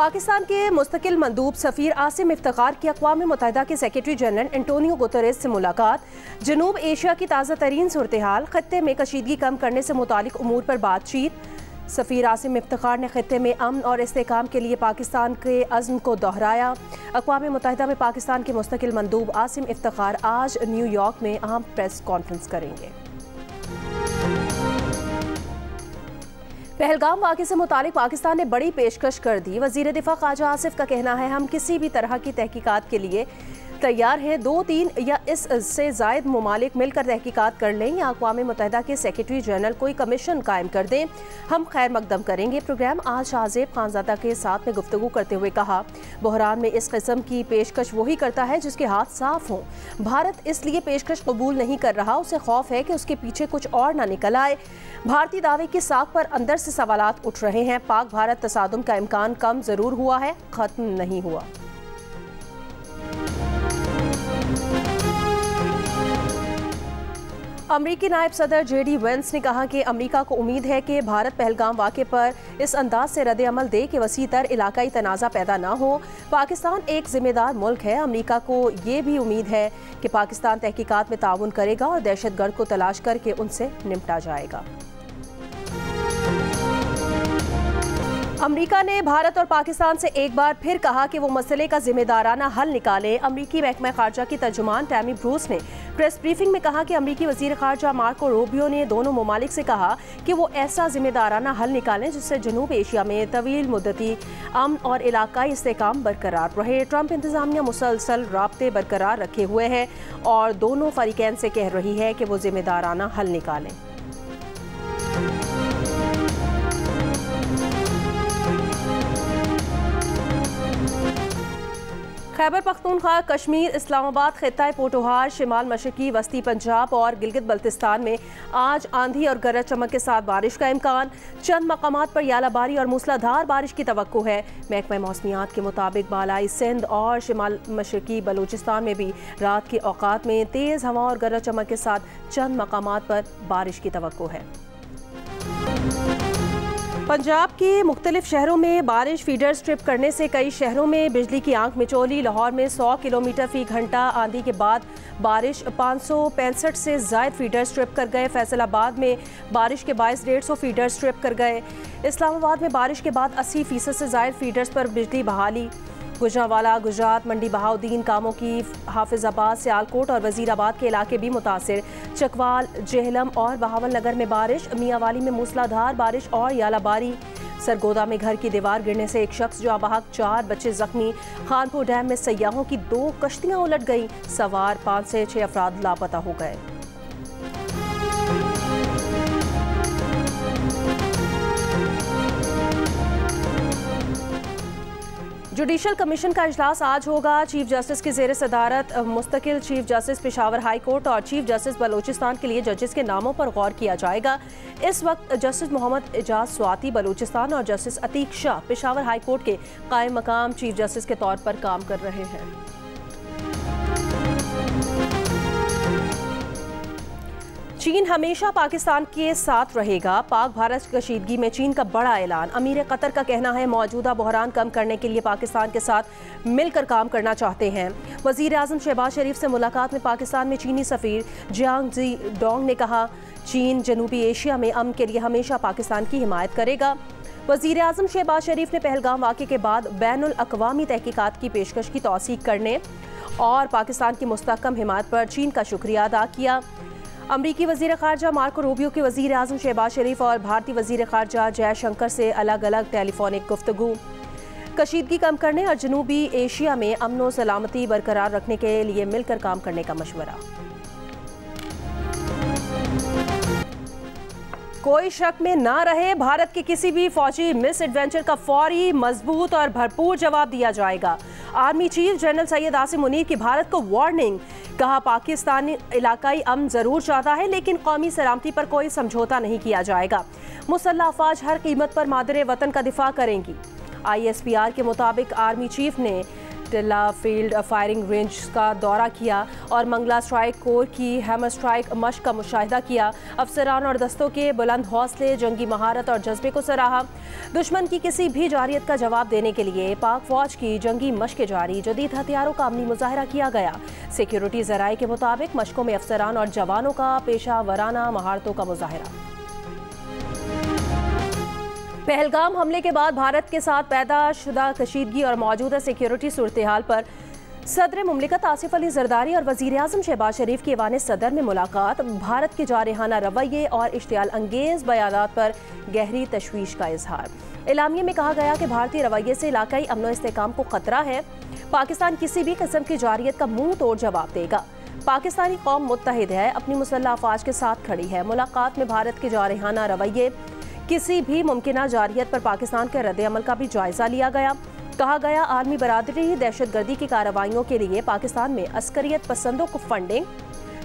पाकिस्तान के मुस्तकिल मंदूब सफ़ीर आसिम इफ्तिखार की अक़वाम मुत्तहिदा के सेक्रेटरी जनरल एंटोनियो गुतेरेस से मुलाकात, जनूब एशिया की ताज़ा तरीन सूरत हाल, खत्ते में कशीदगी कम करने से मुतालिक उमूर पर बातचीत। सफ़ीर आसिम इफ्तिखार ने खत्ते में अमन और इस्तेहकाम के लिए पाकिस्तान के अज़्म को दोहराया। अक़वाम मुत्तहिदा में पाकिस्तान के मुस्तकिल मंदूब आसिम इफ्तिखार आज न्यूयॉर्क में अहम प्रेस कॉन्फ्रेंस करेंगे। पहलगाम वाक़े से मुतालिक पाकिस्तान ने बड़ी पेशकश कर दी। वज़ीर दिफ़ा ख्वाजा आसिफ का कहना है, हम किसी भी तरह की तहकीकात के लिए तैयार हैं। 2, 3 या इससे ज़ायद ममालिक मिलकर तहकीकात कर लें या अक़वाम मुत्तहिदा के सेक्रेटरी जनरल कोई कमीशन कायम कर दें, हम खैर मकदम करेंगे। प्रोग्राम आज शाहज़ेब खानज़ादा के साथ में गुफ्तगू करते हुए कहा, बहरान में इस किस्म की पेशकश वही करता है जिसके हाथ साफ हों। भारत इसलिए पेशकश कबूल नहीं कर रहा, उसे खौफ है कि उसके पीछे कुछ और ना निकल आए। भारतीय दावे की साख पर अंदर से सवालात उठ रहे हैं। पाक भारत तसादुम का इम्कान कम ज़रूर हुआ है, ख़त्म नहीं हुआ। अमरीकी नायब सदर JD वेंस ने कहा कि अमरीका को उम्मीद है कि भारत पहलगाम वाक़े पर इस अंदाज से रद्द अमल दे कि वसी तर इलाकाई तनाज़ा पैदा ना हो। पाकिस्तान एक ज़िम्मेदार मुल्क है। अमरीका को ये भी उम्मीद है कि पाकिस्तान तहकीकात में ताउन करेगा और दहशतगर्द को तलाश करके उनसे निपटा जाएगा। अमरीका ने भारत और पाकिस्तान से एक बार फिर कहा कि वो मसले का जिम्मेदाराना हल निकाले। अमरीकी महकमा खारजा की तर्जुमान टैमी ब्रूस ने प्रेस ब्रीफिंग में कहा कि अमरीकी वज़ीर खारजा मार्को रूबियो ने दोनों ममालिक से कहा कि वो ऐसा जिम्मेदाराना हल निकालें जिससे जनूब एशिया में तवील मुद्दती अमन और इलाकाई इस्तेहकाम बरकरार रहे। ट्रंप इंतज़ामिया मुसलसल राब्ते बरकरार रखे हुए हैं और दोनों फरीकैन से कह रही है कि वो जिम्मेदाराना हल निकालें। खैबर पख्तूनख्वा, कश्मीर, इस्लामाबाद, खित्ता पोटोहार, शिमाल मशरकी वस्ती पंजाब और गिलगित बल्तिस्तान में आज आंधी और गरज चमक के साथ बारिश का इम्कान। चंद मकामात पर यालाबारी और मूसलाधार बारिश की तवक्को है। महकमा मौसमियात के मुताबिक बालाई सिंध और शिमाल मशरकी बलूचिस्तान में भी रात के औकात में तेज़ हवा और गरज चमक के साथ चंद मकामात पर बारिश की तवक्को है। पंजाब के मुख्तलिफ शहरों में बारिश फीडर स्ट्रिप करने से कई शहरों में बिजली की आंख मिचौली। लाहौर में 100 किलोमीटर फी घंटा आंधी के बाद बारिश 565 से ज़ायद फीडर स्ट्रिप कर गए। फैसलाबाद में बारिश के बायस 150 फीडर स्ट्रिप कर गए। इस्लामाबाद में बारिश के बाद 80% से ज़ायद फीडर्स पर बिजली बहाली। गुजरांवाला, गुजरात, मंडी बहाउद्दीन, कामों की, हाफिजाबाद, सियालकोट और वजीराबाद के इलाके भी मुतासिर। चकवाल, जेहलम और बहावल नगर में बारिश। मियांवाली में मूसलाधार बारिश और यालाबारी। सरगोदा में घर की दीवार गिरने से एक शख्स जाँ बहक, 4 बच्चे जख्मी। खानपुर डैम में सयाहों की 2 कश्तियाँ उलट गईं। सवार 5 से 6 अफराद लापता हो गए। जुडिशल कमीशन का इजलास आज होगा। चीफ जस्टिस की ज़ेर सदारत मुस्तकिल chief justice Peshawar high court और चीफ जस्टिस बलूचिस्तान के लिए जजेस के नामों पर गौर किया जाएगा। इस वक्त जस्टिस मोहम्मद एजाज स्वाति बलूचिस्तान और justice Atiq Shah Peshawar high court के कायम मकाम चीफ जस्टिस के तौर पर काम कर रहे हैं। चीन हमेशा पाकिस्तान के साथ रहेगा। पाक भारत कशीदगी में चीन का बड़ा ऐलान। अमीर कतर का कहना है, मौजूदा बहरान कम करने के लिए पाकिस्तान के साथ मिलकर काम करना चाहते हैं। वज़ीर आज़म शहबाज शरीफ से मुलाकात में पाकिस्तान में चीनी सफ़ीर जियांग जी डोंग ने कहा, चीन जनूबी एशिया में अमन के लिए हमेशा पाकिस्तान की हिमायत करेगा। वज़ीर आज़म शहबाज शरीफ ने पहलगाम वाक़े के बाद बैनुल अक़वामी तहकीकात की पेशकश की तौसीक़ करने और पाकिस्तान की मुस्तहकम हिमायत पर चीन का शुक्रिया अदा किया। अमरीकी वज़ीर ख़ारजा मार्को रूबियो के वज़ीर आज़म शहबाज शरीफ और भारतीय वज़ीर ख़ारजा जयशंकर से अलग अलग टेलीफोनिक गुफ्तगू। कशीदगी कम करने और जनूबी एशिया में अमन व सलामती बरकरार रखने के लिए मिलकर काम करने का मशवरा। कोई शक में ना रहे, भारत के किसी भी फौजी मिस एडवेंचर का फौरी, मजबूत और भरपूर जवाब दिया जाएगा। Army chief general Syed Asim Munir की भारत को वार्निंग। कहा, पाकिस्तान इलाकाई अमन ज़रूर चाहता है लेकिन कौमी सलामती पर कोई समझौता नहीं किया जाएगा। मुसल्लह अफवाज हर कीमत पर मादरे वतन का दिफा करेंगी। ISPR के मुताबिक आर्मी चीफ ने टिल्ला फील्ड फायरिंग रेंज का दौरा किया और मंगला स्ट्राइक कोर की हैमर स्ट्राइक मशक का मुशाहिदा किया। अफसरान और दस्तों के बुलंद हौसले, जंगी महारत और जज्बे को सराहा। दुश्मन की किसी भी जारियत का जवाब देने के लिए पाक फौज की जंगी मशक़ें जारी, जदीद हथियारों का अमली मुजाहरा किया गया। सिक्योरिटी ज़राए के मुताबिक मशकों में अफसरान और जवानों का पेशा वराना महारतों का मुजाहरा। पहलगाम हमले के बाद भारत के साथ पैदा शुदा कशीदगी और मौजूदा सिक्योरिटी सूरत हाल पर सदर मुमलिकत आसिफ अली जरदारी और वज़ीर आज़म शहबाज शरीफ की ऐवान सदर में मुलाकात। भारत के जारहाना रवैये और इश्तियाल अंगेज़ बयानात पर गहरी तशवीश का इजहार। एलामिया में कहा गया कि भारतीय रवैये से इलाकाई अमन व इस्तेहकाम को खतरा है। पाकिस्तान किसी भी किस्म की जारियत का मुंह तोड़ जवाब देगा। पाकिस्तानी कौम मुत्तहिद है, अपनी मुसल्लह अफवाज के साथ खड़ी है। मुलाकात में भारत के जारहाना रवैये, किसी भी मुमकिना जारियत पर पाकिस्तान के रद्द अमल का भी जायजा लिया गया। कहा गया आलमी बरादरी दहशतगर्दी की कार्रवाइयों के लिए पाकिस्तान में अस्करियत पसंदों को फंडिंग,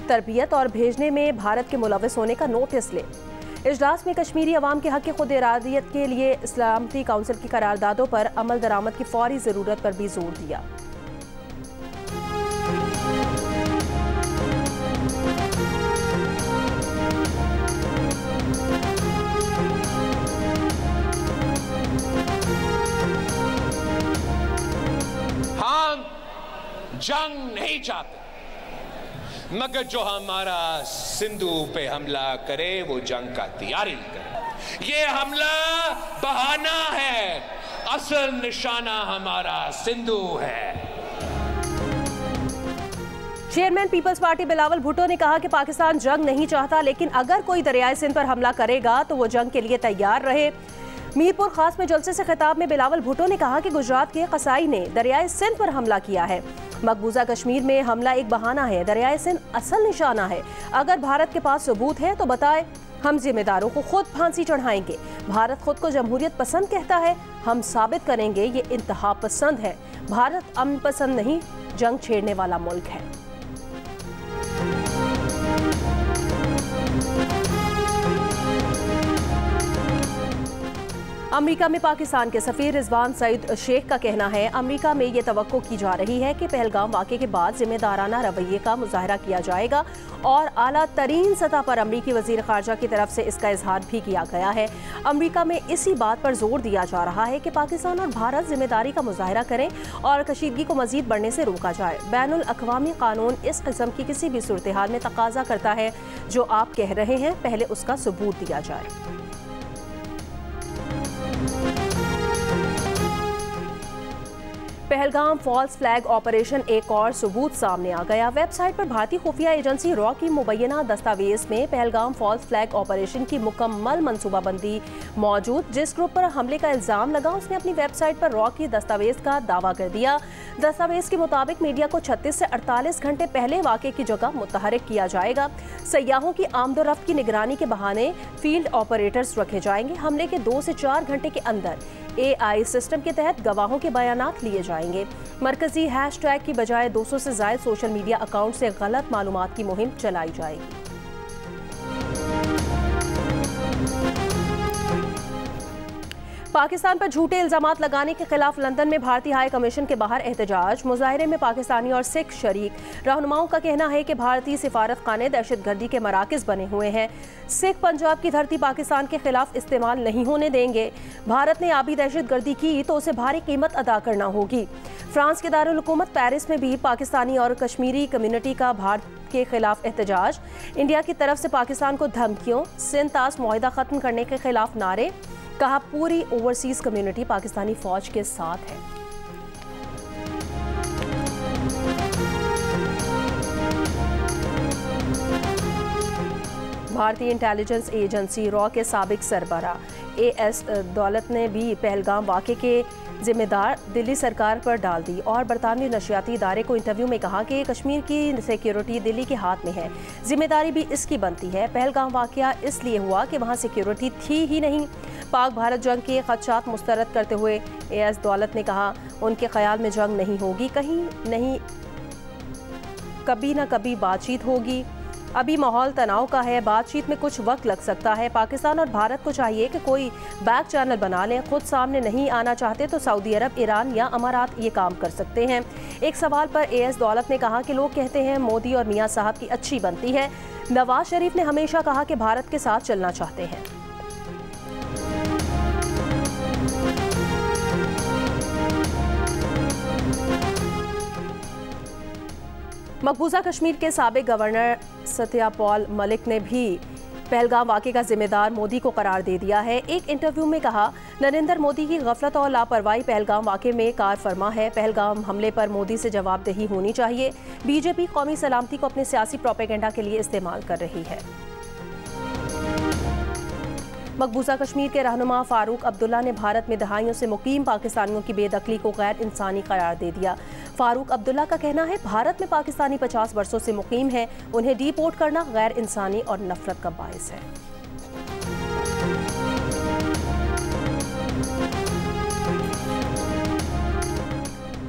तरबियत और भेजने में भारत के मुलविस होने का नोटिस ले। इजलास में कश्मीरी अवाम के हक की खुद इरादियत के लिए इस्लामती काउंसिल की करारदादों पर अमल दरामद की फौरी ज़रूरत पर भी जोर दिया। जंग नहीं चाहते, मगर जो हमारा सिंधु पे हमला करे वो जंग का तैयारी करे। ये हमला बहाना है, असल निशाना हमारा सिंधु है। Chairman people's party Bilawal Bhutto ने कहा कि पाकिस्तान जंग नहीं चाहता, लेकिन अगर कोई दरियाए सिंध पर हमला करेगा तो वो जंग के लिए तैयार रहे। मीरपुर खास में जलसे से खिताब में बिलावल भुट्टो ने कहा कि गुजरात के कसाई ने दरियाए सिंध पर हमला किया है। मकबूजा कश्मीर में हमला एक बहाना है, दरियाए सिंध असल निशाना है। अगर भारत के पास सबूत है तो बताए, हम जिम्मेदारों को खुद फांसी चढ़ाएंगे। भारत खुद को जमहूरियत पसंद कहता है, हम साबित करेंगे ये इंतहा पसंद है। भारत अमन पसंद नहीं, जंग छेड़ने वाला मुल्क है। अमेरिका में पाकिस्तान के सफीर रिजवान सईद शेख का कहना है, अमेरिका में ये तवक्को की जा रही है कि पहलगाम वाक़े के बाद जिम्मेदाराना रवैये का मुजाहरा किया जाएगा और आला तरीन सतह पर अमरीकी वज़ीर ख़ारजा की तरफ से इसका इजहार भी किया गया है। अमेरिका में इसी बात पर जोर दिया जा रहा है कि पाकिस्तान और भारत जिम्मेदारी का मुजाहरा करें और कशीदगी को मजीद बढ़ने से रोका जाए। बैनुल अक़वामी कानून इस किस्म की किसी भी सूरत हाल में तकाजा करता है। जो आप कह रहे हैं, पहले उसका सबूत दिया जाए। पहलगाम फॉल्स फ्लैग ऑपरेशन एक और सबूत सामने आ गया। वेबसाइट पर भारतीय खुफिया एजेंसी रॉ की मुबैना दस्तावेज में पहलगाम फॉल्स फ्लैग ऑपरेशन की मुकम्मल मनसूबाबंदी मौजूद। जिस ग्रुप पर हमले का इल्जाम लगा, उसने अपनी वेबसाइट पर रॉ की दस्तावेज का दावा कर दिया। दस्तावेज के मुताबिक मीडिया को 36 से 48 घंटे पहले वाक़े की जगह मुतहरिक किया जाएगा। सयाहों की आमदोरफ्त की निगरानी के बहाने फील्ड ऑपरेटर्स रखे जाएंगे। हमले के 2 से 4 घंटे के अंदर AI सिस्टम के तहत गवाहों के बयानात लिए जाएंगे। मरकजी हैशटैग की बजाय 200 से ज़ायद सोशल मीडिया अकाउंट से गलत मालूमात की मुहिम चलाई जाएगी। पाकिस्तान पर झूठे इल्जामात लगाने के खिलाफ लंदन में भारतीय हाई कमीशन के बाहर एहतजाज। मुजाहरे में पाकिस्तानी और सिख शरीक। रहनुमाओं का कहना है कि भारतीय सिफारत खाने दहशतगर्दी के मराकज़ बने हुए हैं। सिख पंजाब की धरती पाकिस्तान के खिलाफ इस्तेमाल नहीं होने देंगे। भारत ने आबी दहशतगर्दी की तो उसे भारी कीमत अदा करना होगी। फ्रांस के दारुल हुकूमत पेरिस में भी पाकिस्तानी और कश्मीरी कम्युनिटी का भारत के खिलाफ एहतजाज। इंडिया की तरफ से पाकिस्तान को धमकियों, सिंध-तास मुआहिदा खत्म करने के खिलाफ नारे। कहा, पूरी ओवरसीज कम्युनिटी पाकिस्तानी फौज के साथ है। भारतीय इंटेलिजेंस एजेंसी रॉ के साबिक सरबराह AS दौलत ने भी पहलगाम वाक़े के जिम्मेदार दिल्ली सरकार पर डाल दी और बरतानवी नशियाती इदारे को इंटरव्यू में कहा कि कश्मीर की सिक्योरिटी दिल्ली के हाथ में है, जिम्मेदारी भी इसकी बनती है। पहलगाम वाक़या इसलिए हुआ कि वहाँ सिक्योरिटी थी ही नहीं। पाक भारत जंग के खदशात मुस्तरद करते हुए AS दौलत ने कहा, उनके ख्याल में जंग नहीं होगी, कहीं नहीं कभी ना कभी बातचीत होगी। अभी माहौल तनाव का है, बातचीत में कुछ वक्त लग सकता है। पाकिस्तान और भारत को चाहिए कि कोई बैक चैनल बना लें। खुद सामने नहीं आना चाहते तो सऊदी अरब, ईरान या अमारात ये काम कर सकते हैं। एक सवाल पर एएस दौलत ने कहा कि लोग कहते हैं मोदी और मियां साहब की अच्छी बनती है। नवाज शरीफ ने हमेशा कहा कि भारत के साथ चलना चाहते हैं। मकबूजा कश्मीर के साबिक गवर्नर सत्यपाल मलिक ने भी पहलगाम वाक़े का जिम्मेदार मोदी को करार दे दिया है। एक इंटरव्यू में कहा, नरेंद्र मोदी की गफलत और लापरवाही पहलगाम वाक़े में कार फरमा है। पहलगाम हमले पर मोदी से जवाबदेही होनी चाहिए। बीजेपी कौमी सलामती को अपने सियासी प्रोपेगेंडा के लिए इस्तेमाल कर रही है। मकबूजा कश्मीर के रहनुमा फारूक अब्दुल्ला ने भारत में दहाइयों से मुकीम पाकिस्तानियों की बेदखली को गैर इंसानी करार दे दिया। फारूक अब्दुल्ला का कहना है, भारत में पाकिस्तानी 50 वर्षों से मुकीम हैं, उन्हें डिपोर्ट करना गैर इंसानी और नफरत का बायस है।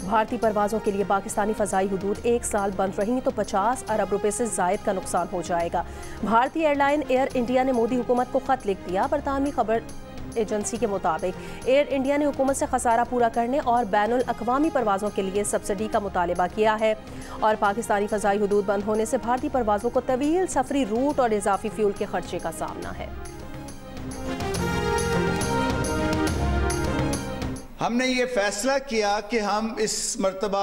भारतीय परवाज़ों के लिए पाकिस्तानी फ़ज़ाई हुदूद 1 साल बंद रहीं तो 50 अरब रुपए से ज़ायद का नुकसान हो जाएगा। भारतीय एयरलाइन एयर इंडिया ने मोदी हुकूमत को ख़त लिख दिया। बरतानवी खबर एजेंसी के मुताबिक एयर इंडिया ने हुकूमत से खसारा पूरा करने और बैनुल अक़वामी परवाज़ों के लिए सब्सिडी का मुतालबा किया है। और पाकिस्तानी फ़ज़ाई हुदूद बंद होने से भारतीय परवाज़ों को तवील सफरी रूट और इजाफी फ्यूल के खर्चे का सामना है। हमने ये फैसला किया कि हम इस मर्तबा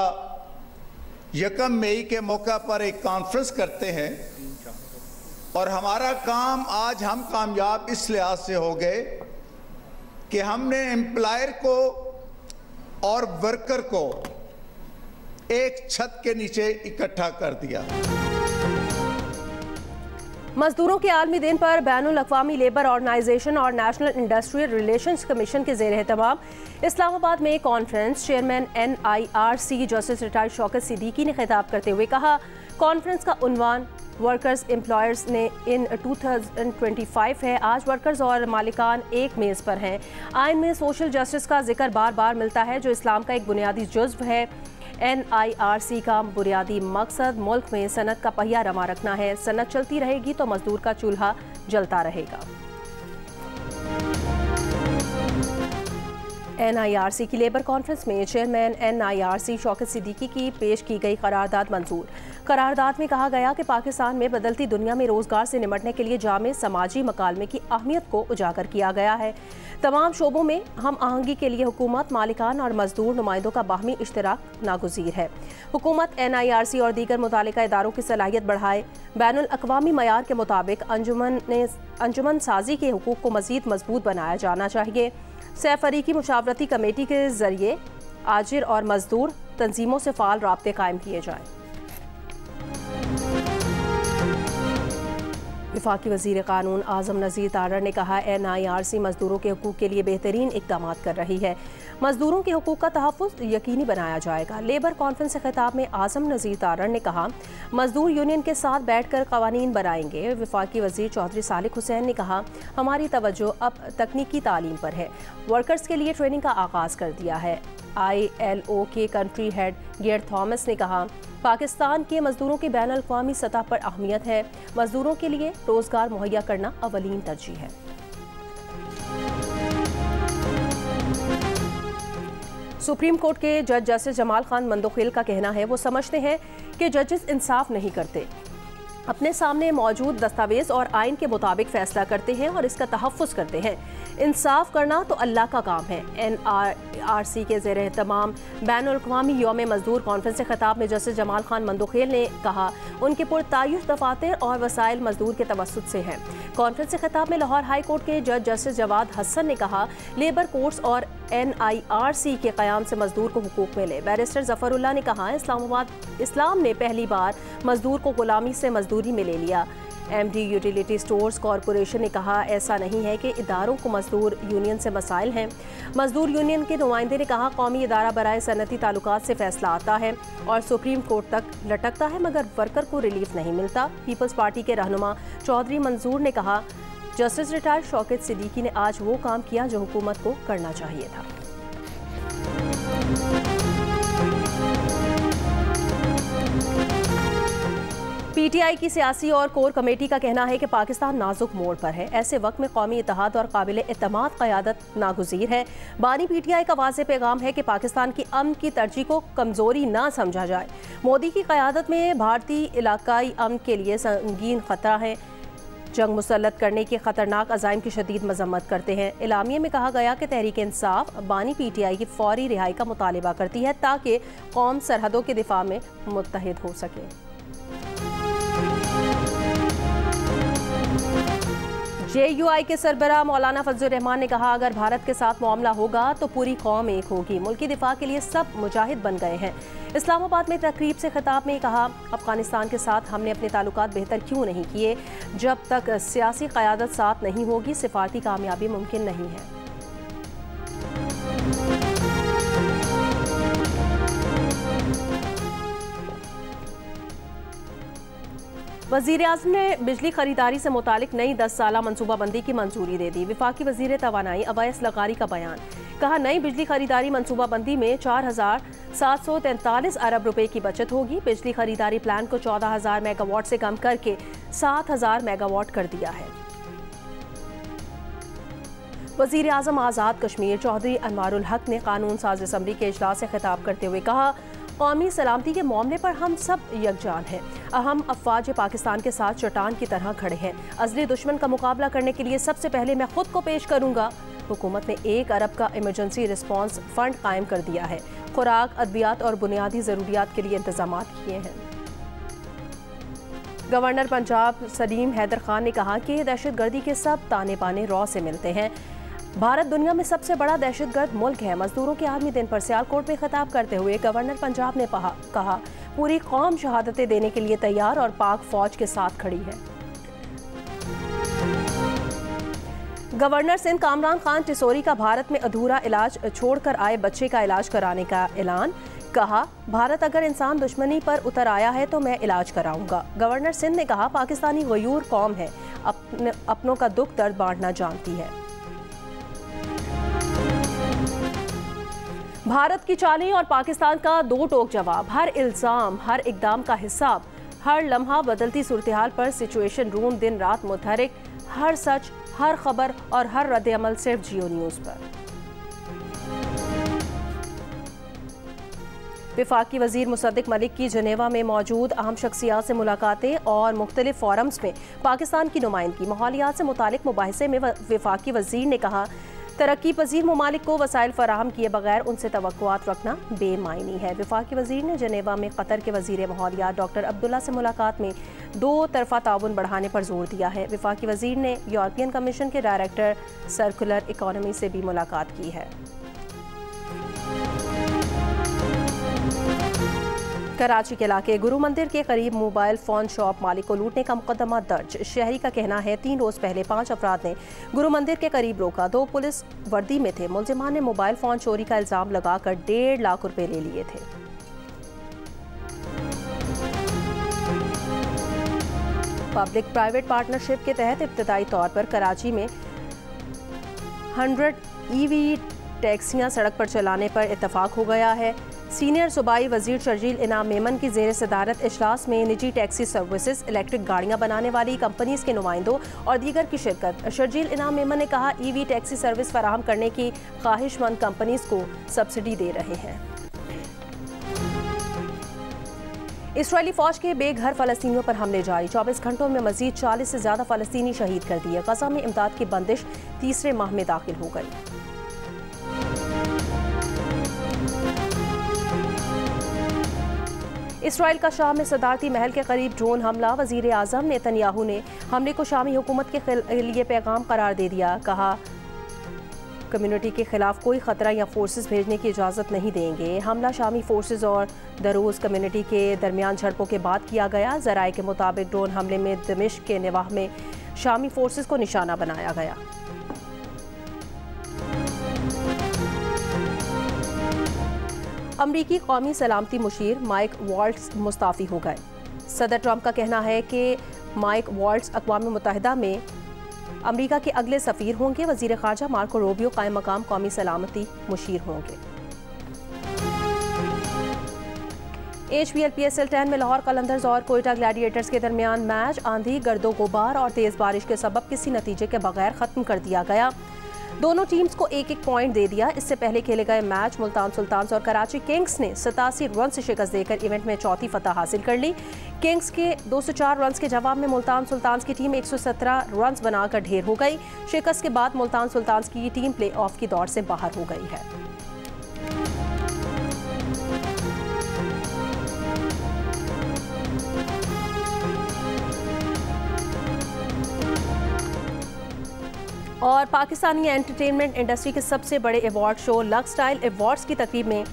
1 मई के मौका पर एक कॉन्फ्रेंस करते हैं और हमारा काम आज हम कामयाब इस लिहाज से हो गए कि हमने एम्प्लॉयर को और वर्कर को एक छत के नीचे इकट्ठा कर दिया। मजदूरों के आलमी दिन पर बैनुल अक़वामी लेबर ऑर्गेनाइजेशन और नेशनल इंडस्ट्रियल रिलेशंस कमीशन के ज़ेर एहतमाम इस्लामाबाद में conference chairman NIRC justice retired Shaukat Siddiqui ने खिताब करते हुए कहा, कॉन्फ्रेंस का उन्वान वर्कर्स एम्प्लॉयर्स ने इन 2025 है। आज वर्कर्स और मालिकान एक मेज़ पर हैं। आइन में सोशल जस्टिस का जिक्र बार बार मिलता है जो इस्लाम का एक बुनियादी जुज़्व है। NIRC का बुनियादी मकसद मुल्क में सनत का पहिया रमा रखना है। सनत चलती रहेगी तो मजदूर का चूल्हा जलता रहेगा। NIRC की लेबर कॉन्फ्रेंस में चेयरमैन NIRC शौकत सिद्दीकी की पेश की गई करारदाद मंजूर। करारदाद में कहा गया कि पाकिस्तान में बदलती दुनिया में रोजगार से निपटने के लिए जामे समाजी मकालमे की अहमियत को उजागर किया गया है। तमाम शोबों में हम आहंगी के लिए हुकूमत, मालिकान और मजदूर नुमाइंदों का बाहमी इश्तराक नागुज़ीर है। हुकूमत NIRC और दीगर मुतालिका इदारों की सलाहियत बढ़ाए। बैनुल अक़वामी मयार के मुताबिक अंजुमन साजी के हुकूक को मज़ीद मजबूत बनाया जाना चाहिए। सैफरीकी मुशावरती कमेटी के जरिए आजिर और मजदूर तंजीमों से फ़ाल राब्ते कायम किए जाएँ। वफाकी वज़ीर क़ानून आज़म नज़ीर तारड़ ने कहा, NIRC मजदूरों के हकूक़ के लिए बेहतरीन इक़दामात कर रही है। मजदूरों के हकूक़ का तहफ़्फ़ुज़ यकीनी बनाया जाएगा। लेबर कॉन्फ्रेंस से खिताब में आज़म नज़ीर तारड़ ने कहा, मजदूर यूनियन के साथ बैठकर क़वानीन बनाएंगे। वफाकी वज़ीर चौधरी सालिक हुसैन ने कहा, हमारी तवज्जो अब तकनीकी तालीम पर है। वर्कर्स के लिए ट्रेनिंग का आगाज़ कर दिया है। ILO के कंट्री हेड गियर थॉमस ने कहा, पाकिस्तान के मजदूरों की बैनुल अक़वामी सतह पर अहमियत है। मजदूरों के लिए रोजगार मुहैया करना अवलीन तरजीह है। सुप्रीम कोर्ट के जज जस्टिस जमाल खान मंदोखेल का कहना है, वो समझते हैं कि जजेस इंसाफ नहीं करते, अपने सामने मौजूद दस्तावेज और आइन के मुताबिक फैसला करते हैं और इसका तहफ़्फ़ुज़ करते हैं। इंसाफ करना तो अल्लाह का काम है। NIRC के ज़ेर एहतमाम बैनुल अक़वामी यौम मजदूर कॉन्फ्रेंस से खिताब में जस्टिस जमाल खान मंदोखेल ने कहा, उनके पुरतायुश दफातर और वसाइल मजदूर के तवस्सुत से हैं। कॉन्फ्रेंस से खिताब में लाहौर हाई कोर्ट के जज जस्टिस जवाद हसन ने कहा, लेबर कोर्ट्स और NIRC के क़याम से मजदूर को हुकूक मिले। बैरिस्टर ज़फ़रुल्लाह ने कहा, इस्लाम ने पहली बार मजदूर को गुलामी से मजदूरी में ले लिया। MD यूटिलिटी स्टोर्स कॉरपोरेशन ने कहा, ऐसा नहीं है कि इदारों को मजदूर यूनियन से मसाइल हैं। मजदूर यूनियन के नुमाइंदे ने कहा, कौमी इदारा बराए सनती ताल्लुकात से फैसला आता है और सुप्रीम कोर्ट तक लटकता है मगर वर्कर को रिलीफ नहीं मिलता। पीपल्स पार्टी के रहनुमा चौधरी मंजूर ने कहा, जस्टिस रिटायर्ड शौकत सिद्दीकी ने आज वो काम किया जो हुकूमत को करना चाहिए था। पीटीआई की सियासी और कोर कमेटी का कहना है कि पाकिस्तान नाजुक मोड़ पर है। ऐसे वक्त में कौमी इत्तेहाद और काबिल एतमाद क़यादत नागुज़ीर है। बानी पीटीआई का वाज़ेह पैगाम है कि पाकिस्तान की अमन की तरजीह को कमज़ोरी ना समझा जाए। मोदी की क़यादत में भारतीय इलाकाई अमन के लिए संगीन ख़तरा है। जंग मुसल्लत करने के ख़तरनाक अज़ाइम की शदीद मजम्मत करते हैं। एलामिया में कहा गया कि तहरीक इंसाफ बानी पीटीआई की फौरी रिहाई का मुतालिबा करती है ताकि कौम सरहदों के दिफा में मुत्तहिद हो सके। JUI के सरबराह मौलाना फजलुर रहमान ने कहा, अगर भारत के साथ मामला होगा तो पूरी कौम एक होगी। मुल्की दिफा के लिए सब मुजाहिद बन गए हैं। इस्लामाबाद में तकरीब से खिताब में कहा, अफगानिस्तान के साथ हमने अपने ताल्लुकात बेहतर क्यों नहीं किए। जब तक सियासी क़यादत साथ नहीं होगी सिफारती कामयाबी मुमकिन नहीं है। वज़ीर-ए-आज़म ने बिजली खरीदारी से मुतालिक नई 10 साला मनसूबाबंदी की मंजूरी दे दी। वफाकी वज़ीर तवानाई अवैस लगारी का बयान, कहा नई बिजली खरीदारी मनसूबाबंदी में 4,743 अरब रुपए की बचत होगी। बिजली खरीदारी प्लान को 14,000 मेगावाट से कम करके 7,000 मेगावाट कर दिया है। वज़ीर-ए-आज़म आज़ाद कश्मीर चौधरी अनवारुल हक ने कानून साज असम्बली के इजलास से खिताब करते हुए कहा, कौमी सलामती के मामले पर हम सब यकजान हैं। अहम अफवाज पाकिस्तान के साथ चट्टान की तरह खड़े हैं। अज़ली दुश्मन का मुकाबला करने के लिए सबसे पहले मैं खुद को पेश करूंगा। हुकूमत ने 1 अरब का इमरजेंसी रिस्पांस फंड कायम कर दिया है। खुराक, अद्वियात और बुनियादी ज़रूरियात के लिए इंतजाम किए हैं। गवर्नर पंजाब सलीम हैदर खान ने कहा कि दहशतगर्दी के सब ताने बाने रॉ से मिलते हैं। भारत दुनिया में सबसे बड़ा दहशतगर्द मुल्क है। मजदूरों के आलमी दिन पर सियालकोट में खिताब करते हुए गवर्नर पंजाब ने कहा, पूरी कौम शहादतें देने के लिए तैयार और पाक फौज के साथ खड़ी है। गवर्नर सिंध कामरान खान टिसोरी का भारत में अधूरा इलाज छोड़कर आए बच्चे का इलाज कराने का ऐलान, कहा भारत अगर इंसान दुश्मनी पर उतर आया है तो मैं इलाज कराऊंगा। गवर्नर सिंध ने कहा, पाकिस्तानी गयूर कौम है, अपनों का दुख दर्द बांटना जानती है। भारत की चालें और पाकिस्तान का दो टोक जवाब, हर इल्ज़ाम, हर इकदाम का हिसाब, हर लम्हा बदलती सूरत-ए-हाल पर सिचुएशन रूम दिन रात मुतहरिक, हर सच, हर खबर और हर रद्द-ए-अमल सिर्फ जियो न्यूज़ पर। वफाकी वज़ीर मुसद्दिक मलिक की जनेवा में मौजूद अहम शख्सियात से मुलाकातें और मुख्तलिफ फोरम्स में पाकिस्तान की नुमाइंदगी। माहौलियात से मुतालिक मुबाहिसे में वफाकी वज़ीर ने कहा, तरक्की पजीर ममालिक को वसाइल फराहम किए बगैर उनसे तवक्कुआत रखना बेमायनी है। वफाकी वज़ीर ने जनेवा में कतर के वज़ीर माहौलियात डॉक्टर अब्दुल्ला से मुलाकात में 2 तरफ़ा ताउन बढ़ाने पर जोर दिया है। वफाकी वज़ीर ने यूरोपियन कमीशन के डायरेक्टर सर्कुलर इकॉनमी से भी मुलाकात की है। कराची के इलाके गुरु मंदिर के करीब मोबाइल फ़ोन शॉप मालिक को लूटने का मुकदमा दर्ज। शहरी का कहना है 3 रोज़ पहले 5 अफराद ने गुरु मंदिर के करीब रोका। 2 पुलिस वर्दी में थे। मुलजिमान ने मोबाइल फ़ोन चोरी का इल्ज़ाम लगाकर 1.5 लाख रुपए ले लिए थे। पब्लिक प्राइवेट पार्टनरशिप के तहत इब्तदाई तौर पर कराची में 100 EV टैक्सियां सड़क पर चलाने पर इत्तफाक हो गया है। सीनियर सूबाई वजीर शर्जील इनाम मेमन की ज़ेर सदारत इजलास में निजी टैक्सी सर्विसेज, इलेक्ट्रिक गाड़ियां बनाने वाली कंपनीज के नुमाइंदों और दीगर की शिरकत। शर्जील इनाम मेमन ने कहा, EV टैक्सी सर्विस फराहम करने की ख्वाहिशमंद कंपनीज को सब्सिडी दे रहे हैं। इसराइली फौज के बेघर फ़लस्तीनियों पर हमले जारी। 24 घंटों में मजीद 40 से ज़्यादा फ़लस्तीनी शहीद कर दिए। गज़ा में इमदाद की बंदिश तीसरे माह में दाखिल हो गई। इसराइल का शाम में सदारती महल के करीब ड्रोन हमला। वज़ीर आज़म नेतन्याहू ने हमले को शामी हुकूमत के लिए पैगाम करार दे दिया। कहा, कम्युनिटी के खिलाफ कोई ख़तरा या फोर्सेस भेजने की इजाज़त नहीं देंगे। हमला शामी फोर्सेस और दरोज़ कम्युनिटी के दरमियान झड़पों के बाद किया गया। ज़राए के मुताबिक ड्रोन हमले में दमिश्क के नवाह में शामी फोर्सेस को निशाना बनाया गया। अमरीकी कौमी सलामती मुशीर माइक वाल्ट्ज़ मुस्ताफ़ी हो गए। सदर ट्रंप का कहना है कि माइक वाल्ट्ज़ अक़वाम मुत्तहिदा में अमरीका के अगले सफ़ीर होंगे। वज़ीर ख़ारजा मार्को रूबियो कायम मकाम कौमी सलामती मुशीर होंगे। HBL PSL 10 में लाहौर कलंदर्स और कोयटा ग्लैडिएटर्स के दरमियान मैच आंधी, गर्दो गुबार और तेज बारिश के सबब किसी नतीजे के बगैर खत्म कर दिया गया। दोनों टीम्स को एक एक पॉइंट दे दिया। इससे पहले खेले गए मैच मुल्तान सुल्तान्स और कराची किंग्स ने 87 रन से शिकस्त देकर इवेंट में चौथी फतह हासिल कर ली। किंग्स के 204 रन के जवाब में मुल्तान सुल्तान्स की टीम 117 रन बनाकर ढेर हो गई। शिकस्त के बाद मुल्तान सुल्तान्स की टीम प्ले ऑफ की दौड़ से बाहर हो गई है। और पाकिस्तानी एंटरटेनमेंट इंडस्ट्री के सबसे बड़े award show lux style awards की तकरीब में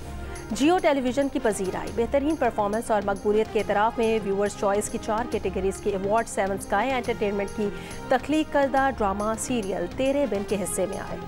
जियो टेलीविजन की पजीर आई। बेहतरीन परफॉर्मेंस और मकबूलियत के एतराफ़ में व्यूअर्स चॉइस की 4 कैटेगरीज के अवार्ड 7 स्काई एंटरटेनमेंट की तख्लीक करदा ड्रामा सीरियल तेरे बिन के हिस्से में आए।